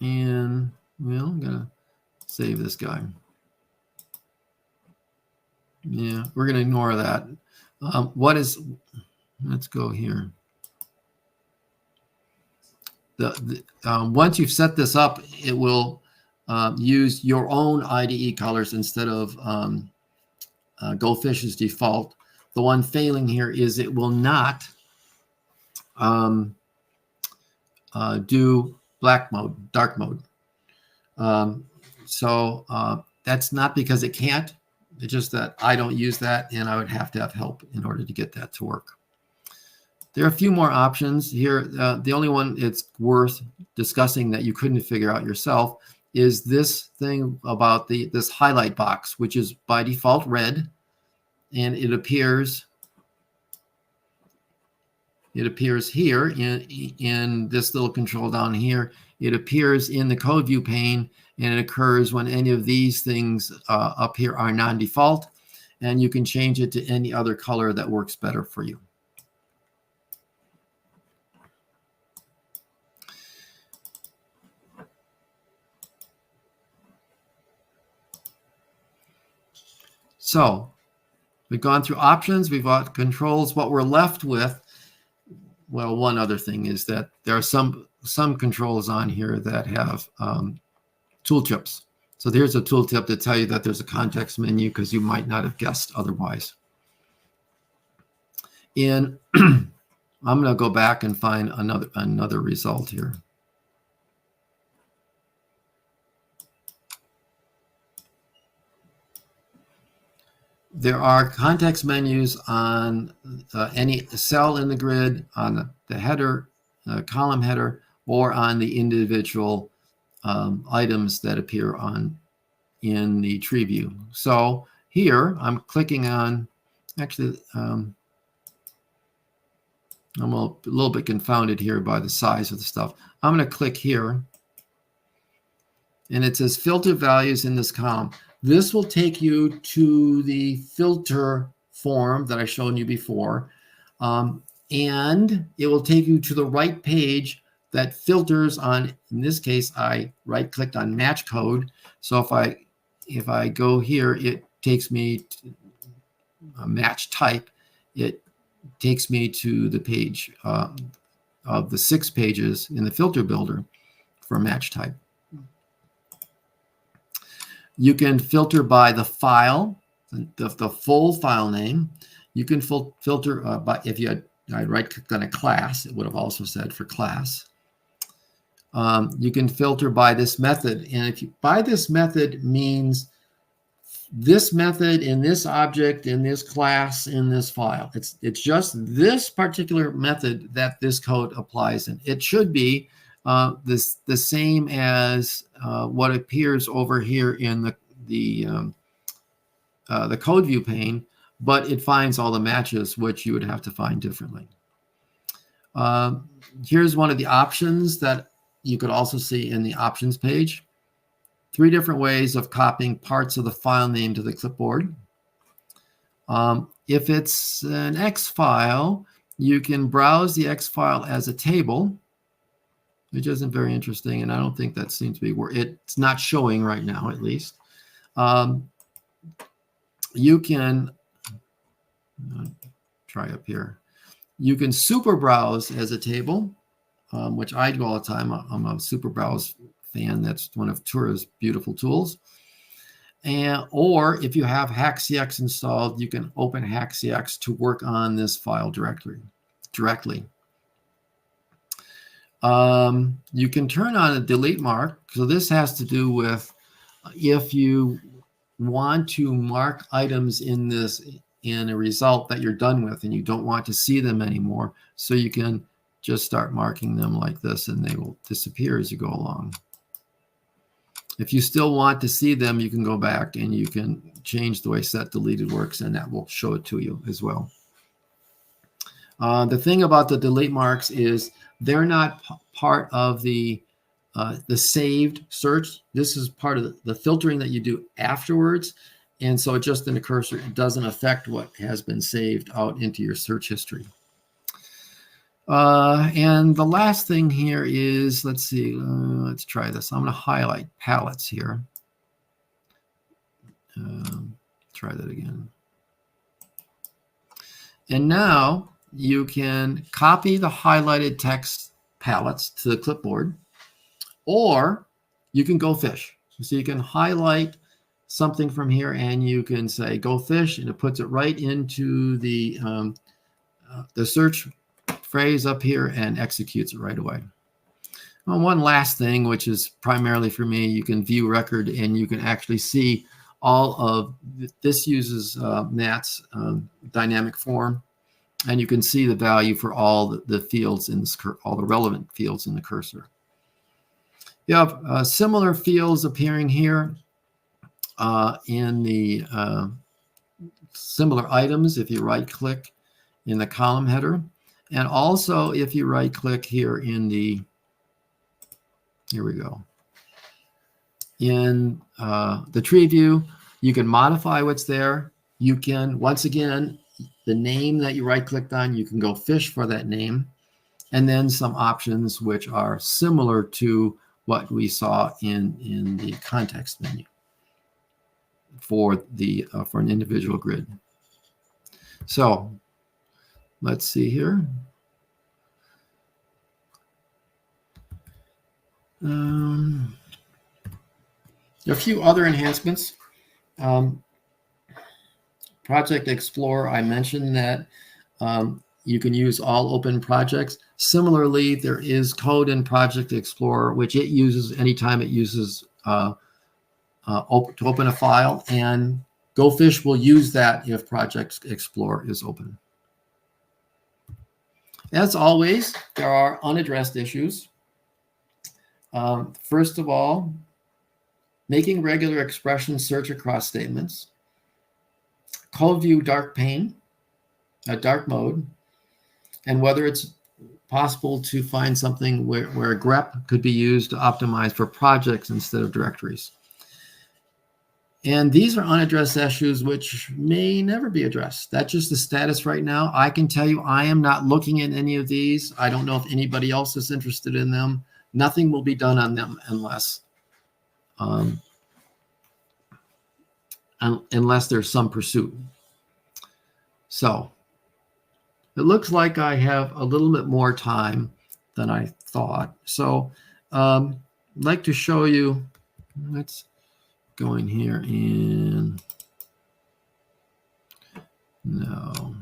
and well, I'm going to save this guy. Yeah, we're going to ignore that. Let's go here. Once you've set this up, it will use your own IDE colors instead of GoFish's default. The one failing here is it will not do black mode, dark mode. So that's not because it can't. It's just that I don't use that, and I would have to have help in order to get that to work. There are a few more options here. The only one it's worth discussing that you couldn't figure out yourself is this thing about this highlight box, which is by default red, and it appears here in this little control down here. It appears in the code view pane, and it occurs when any of these things up here are non-default, and you can change it to any other color that works better for you. So we've gone through options, we've got controls. What we're left with, well, one other thing is that there are some controls on here that have tooltips. So here's a tooltip to tell you that there's a context menu because you might not have guessed otherwise. I'm going to go back and find another result here. There are context menus on any cell in the grid, on the header, column header, or on the individual items that appear in the tree view. So here I'm clicking on, actually, I'm a little bit confounded here by the size of the stuff. I'm going to click here, and it says filter values in this column. This will take you to the filter form that I showed you before, and it will take you to the right page that filters on, in this case, I right-clicked on match code. So if I go here, it takes me to match type. It takes me to the page of the 6 pages in the filter builder for match type. You can filter by the file, the full file name. You can filter by, if you had right-clicked on a class, it would have also said for class. You can filter by this method. And if you, by this method means this method in this object, in this class, in this file. It's just this particular method that this code applies in. It should be the same as what appears over here in the code view pane, but it finds all the matches, which you would have to find differently. Here's one of the options that you could also see in the options page. 3 different ways of copying parts of the file name to the clipboard. If it's an X file, you can browse the X file as a table, which isn't very interesting, and I don't think that seems to be where it's not showing right now, at least. You can try up here. You can super browse as a table, which I do all the time. I'm a super browse fan. That's one of Tura's beautiful tools. Or if you have HackCX installed, you can open HackCX to work on this file directly. You can turn on a delete mark. So this has to do with if you want to mark items in a result that you're done with and you don't want to see them anymore. So you can just start marking them like this and they will disappear as you go along. If you still want to see them, you can go back and you can change the way set deleted works, and that will show it to you as well. The thing about the delete marks is they're not part of the saved search. This is part of the filtering that you do afterwards. And so just in the cursor, it doesn't affect what has been saved out into your search history. And the last thing here is, let's see, let's try this. I'm going to highlight palettes here. Try that again. And now you can copy the highlighted text palettes to the clipboard, or you can GoFish. So you can highlight something from here and you can say GoFish, and it puts it right into the search phrase up here and executes it right away. Well, one last thing, which is primarily for me, you can view record and you can actually see all of this uses Matt's dynamic form, and you can see the value for all the fields in this, all the relevant fields in the cursor. You have similar fields appearing here in the similar items if you right click in the column header. And also, if you right-click here in the, here we go, in the tree view, you can modify what's there. You can, once again, the name that you right-clicked on, you can go fish for that name, and then some options which are similar to what we saw in the context menu for the for an individual grid. So let's see here. There are a few other enhancements. Project Explorer, I mentioned that you can use all open projects. Similarly, there is code in Project Explorer, which it uses anytime it uses to open a file, and GoFish will use that if Project Explorer is open. As always, there are unaddressed issues. First of all, making regular expression search across statements, code view dark pane, dark mode, and whether it's possible to find something where grep could be used to optimize for projects instead of directories. And these are unaddressed issues which may never be addressed. That's just the status right now. I can tell you I am not looking at any of these. I don't know if anybody else is interested in them. Nothing will be done on them unless there's some pursuit. So it looks like I have a little bit more time than I thought. So I'd like to show you, let's go in here and no.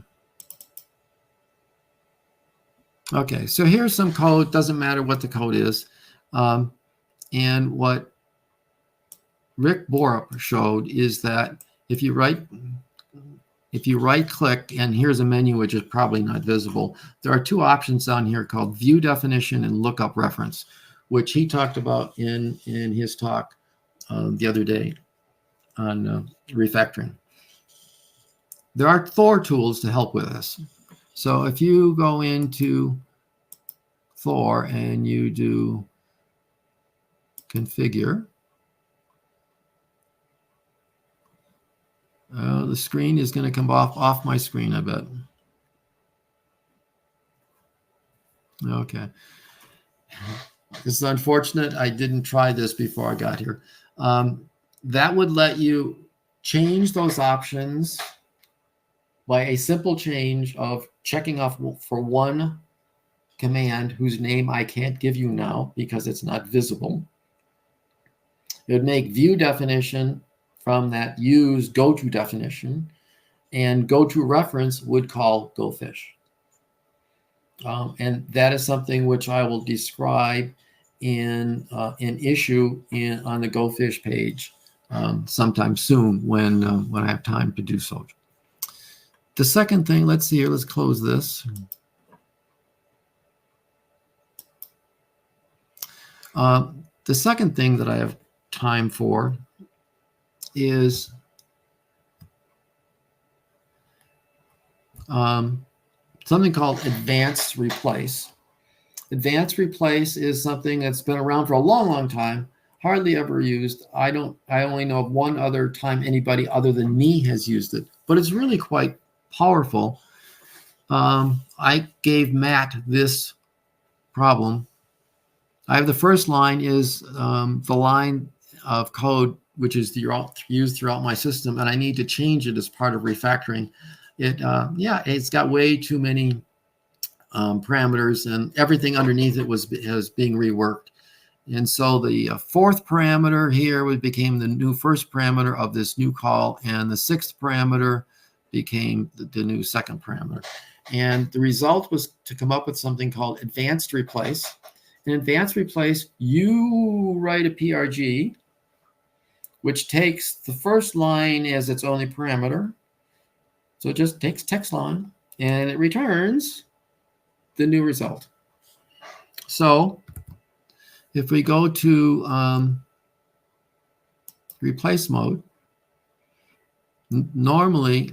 Okay, so here's some code. Doesn't matter what the code is. And what Rick Borup showed is that if you right click, and here's a menu which is probably not visible, there are two options down here called view definition and lookup reference, which he talked about in his talk the other day on refactoring. There are Thor tools to help with this. So if you go into Thor and you do configure, the screen is going to come off my screen, I bet. Okay. This is unfortunate. I didn't try this before I got here. That would let you change those options by a simple change of checking off for one command whose name I can't give you now because it's not visible. It would make view definition from that use go-to definition, and go-to reference would call GoFish. And that is something which I will describe in an issue on the GoFish page sometime soon when I have time to do so. The second thing, let's see here, let's close this. The second thing that I have time for is something called advanced replace. Advanced replace is something that's been around for a long, long time, hardly ever used. I only know of one other time anybody other than me has used it, but it's really quite powerful. I gave Matt this problem. I have the first line is the line of code which is used throughout my system, and I need to change it as part of refactoring. It's got way too many parameters, and everything underneath it is being reworked. And so the fourth parameter here became the new first parameter of this new call, and the sixth parameter became the new second parameter. And the result was to come up with something called advanced replace. In advanced replace, you write a PRG, which takes the first line as its only parameter. So it just takes text line, and it returns the new result. So if we go to replace mode, normally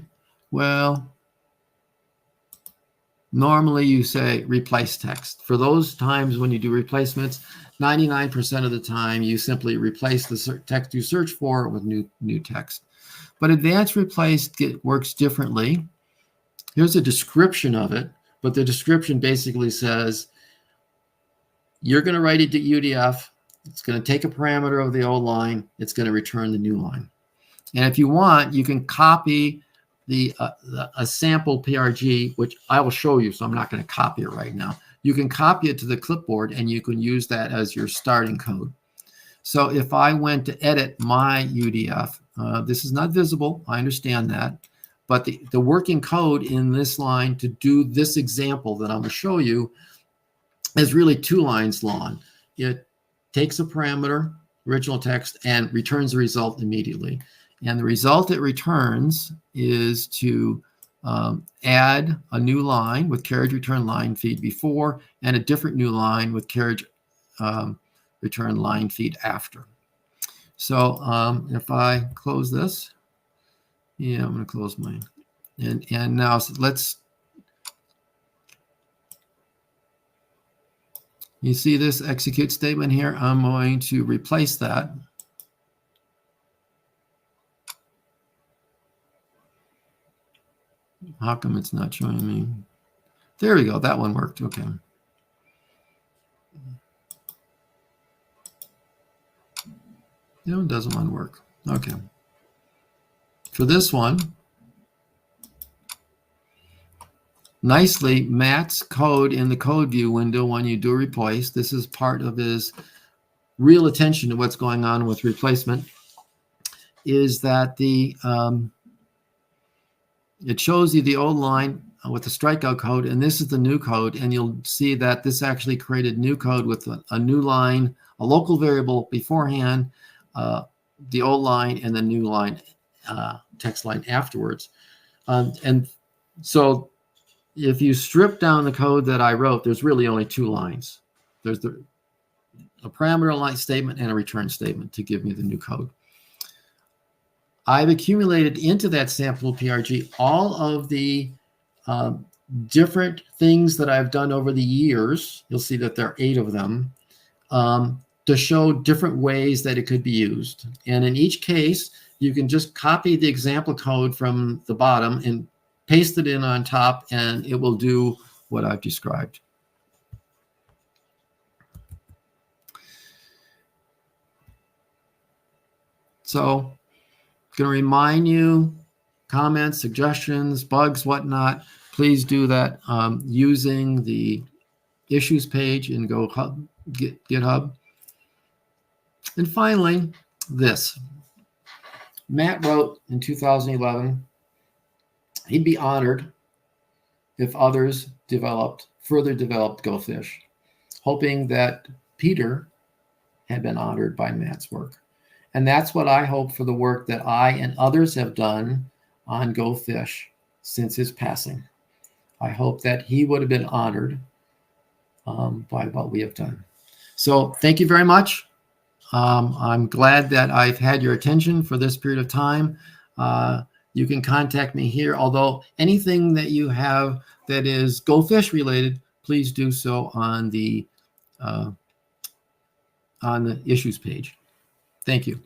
you say replace text. For those times when you do replacements, 99% of the time you simply replace the text you search for with new text. But advanced replace works differently. Here's a description of it, but the description basically says you're going to write it to UDF. It's going to take a parameter of the old line. It's going to return the new line. And if you want, you can copy a sample PRG, which I will show you, so I'm not going to copy it right now. You can copy it to the clipboard, and you can use that as your starting code. So if I went to edit my UDF, this is not visible, I understand that, but the working code in this line to do this example that I'm going to show you is really 2 lines long. It takes a parameter, original text, and returns the result immediately. And the result it returns is to add a new line with carriage return line feed before, and a different new line with carriage return line feed after. So if I close this, I'm going to close mine. And now let's, you see this execute statement here? I'm going to replace that. How come it's not showing me? There we go. That one worked. Okay. No, it doesn't want to work. Okay. For this one, nicely, Matt's code in the code view window, when you do replace, this is part of his real attention to what's going on with replacement, is that it shows you the old line with the strikeout code, and this is the new code, and you'll see that this actually created new code with a new line, a local variable beforehand, the old line, and the new line, text line afterwards. And so if you strip down the code that I wrote, there's really only 2 lines. There's a parameter line statement and a return statement to give me the new code. I've accumulated into that sample PRG all of the different things that I've done over the years. You'll see that there are 8 of them, to show different ways that it could be used. And in each case, you can just copy the example code from the bottom and paste it in on top, and it will do what I've described. So I'm going to remind you, comments, suggestions, bugs, whatnot, please do that using the issues page in GitHub. And finally, this. Matt wrote in 2011, he'd be honored if others further developed GoFish, hoping that Peter had been honored by Matt's work. And that's what I hope for the work that I and others have done on GoFish since his passing. I hope that he would have been honored by what we have done. So thank you very much. I'm glad that I've had your attention for this period of time. You can contact me here, although anything that you have that is GoFish related, please do so on the issues page. Thank you.